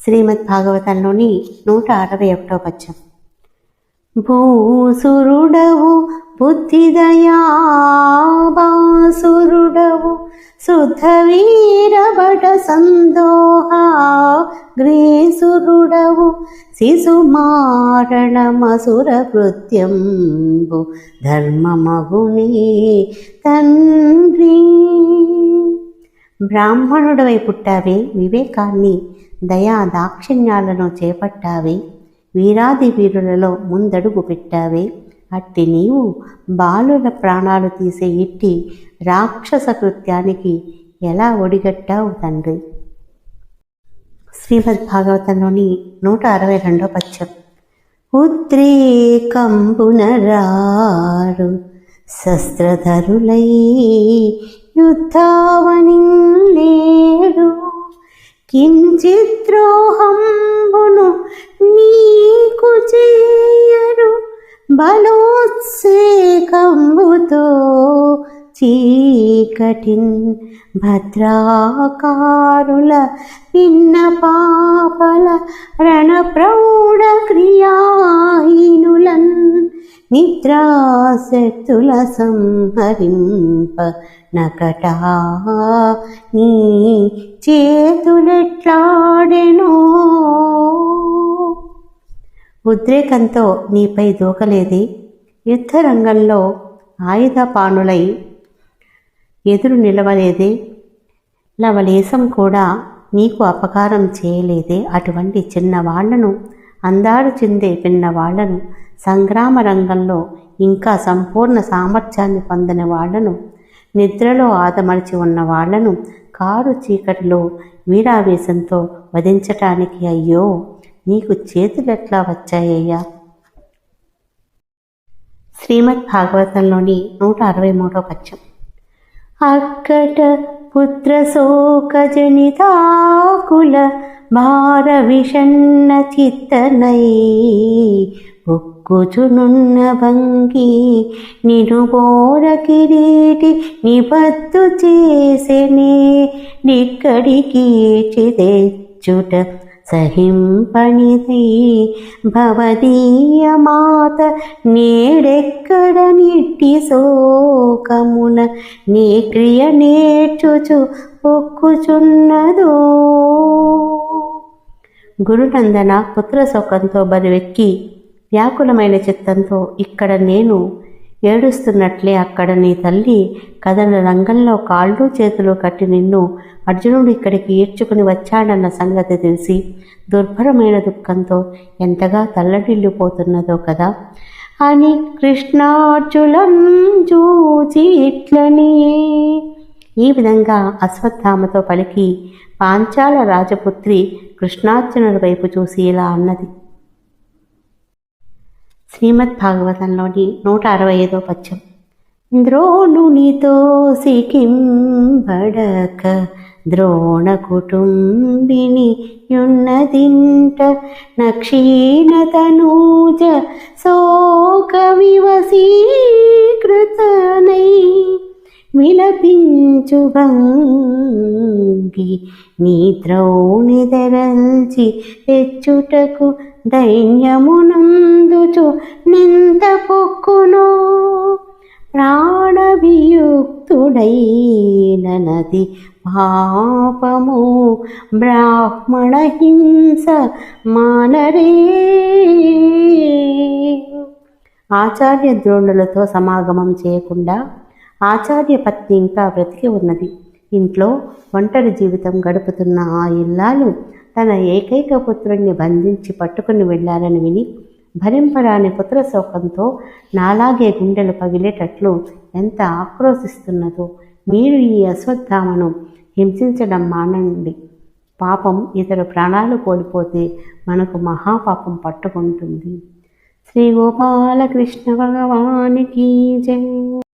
శ్రీమద్ భాగవతంలోని 161వ పద్యం. భూసురుడవు బుద్ధిదయాబాసురుడవు శుద్ధ వీరభట సందోహ గ్రీసురుడవు శిశుమారణమసుర కృత్యంబు ధర్మమగునే తండ్రి. బ్రాహ్మణుడవై పుట్టావే, వివేకాన్ని దయా దాక్షిణ్యాలను చేపట్టావే, వీరాది వీరులలో ముందడుగు పెట్టావే. అట్టి నీవు బాలుల ప్రాణాలు తీసే ఇట్టి రాక్షస కృత్యానికి ఎలా ఒడిగట్టావు తండ్రి. శ్రీమద్ భాగవతంలోని 162వ పద్యం. ఉద్రేకంబునరారు శస్త్రధరులై యుద్ధావనిలేరు కించిద్రోహంబును నీకు చేయరు బలోత్సేకంబుతో చీకటిన్ భద్రాకారుల పిన్న పాపల రణ ప్రౌఢ క్రియాహీనులన్ నిద్రాశక్తుల సంహరింప నకటా నీ చేతులెట్లాడెనో. ఉద్రేకంతో నీపై దూకలేదే, యుద్ధరంగంలో ఆయుధపాణులై ఎదురు నిలవలేదే, లవలేశం కూడా నీకు అపకారం చేయలేదే. అటువంటి చిన్నవాళ్లను, అందాడు చిందే పిన్నవాళ్లను, సంగ్రామ రంగంలో ఇంకా సంపూర్ణ సామర్థ్యాన్ని పొందిన వాళ్లను, నిద్రలో ఆదమర్చి ఉన్న వాళ్లను కారు చీకటిలో వీరావేశంతో వధించటానికి అయ్యో నీకు చేతులెట్లా వచ్చాయ్యా. శ్రీమద్ భాగవతంలోని 163వ పద్యం. అక్కట పుత్రశోకజనితాకుల భార విషన్న చిత్తనై ఒక్కుచునున్న భంగి నిరుబోర కిరీటి నిబద్దు చేసెనే నిక్కడికి తెచ్చుట సహింపనిది భవదీయ మాత నేడెక్కడ నిట్టి శోకమున నీ క్రియ నేర్చుచు ఒక్కుచున్నదో. గురునందన పుత్రశోకంతో బరువెక్కి వ్యాకులమైన చిత్తంతో ఇక్కడ నేను ఏడుస్తున్నట్లే అక్కడ నీ తల్లి కథన రంగంలో కాళ్ళు చేతులు కట్టి నిన్ను అర్జునుడు ఇక్కడికి ఈడ్చుకుని వచ్చాడన్న సంగతి తెలిసి దుర్భరమైన దుఃఖంతో ఎంతగా తల్లడిల్లిపోతున్నదో కదా అని కృష్ణార్జునం చూచి ఇట్లని. ఈ విధంగా అశ్వత్థామతో పలికి పాంచాల రాజపుత్రి కృష్ణార్జునుడి వైపు చూసి ఇలా అన్నది. శ్రీమద్ భాగవతంలోని 165వ పద్యం. ద్రోణునితో సికింబడక ద్రోణ కుటుంబిని యున్నదింట నక్షీణతనూజ శోక వివశీకృతనై విలపించు భంగి నీ ద్రోణిదరల్చి తెచ్చుటకు దైన్యమునందుచు నింత పొక్కునో ప్రాణవియుక్తుడైనది పాపము బ్రాహ్మణ హింస మానరే. ఆచార్య ద్రోణులతో సమాగమం చేయకుండా ఆచార్య పత్ని ఇంకా బ్రతికి ఉన్నది. ఇంట్లో ఒంటరి జీవితం గడుపుతున్న ఆ ఇల్లాలు తన ఏకైక పుత్రుణ్ణి బంధించి పట్టుకుని వెళ్ళాలని విని భరింపరాని పుత్రశోకంతో నాలాగే గుండెలు పగిలేటట్లు ఎంత ఆక్రోశిస్తున్నదో. మీరు ఈ అశ్వత్థామను హింసించడం మానండి. పాపం ఇతర ప్రాణాలు కోల్పోతే మనకు మహాపాపం పట్టుకుంటుంది. శ్రీ గోపాలకృష్ణ భగవానికి జై.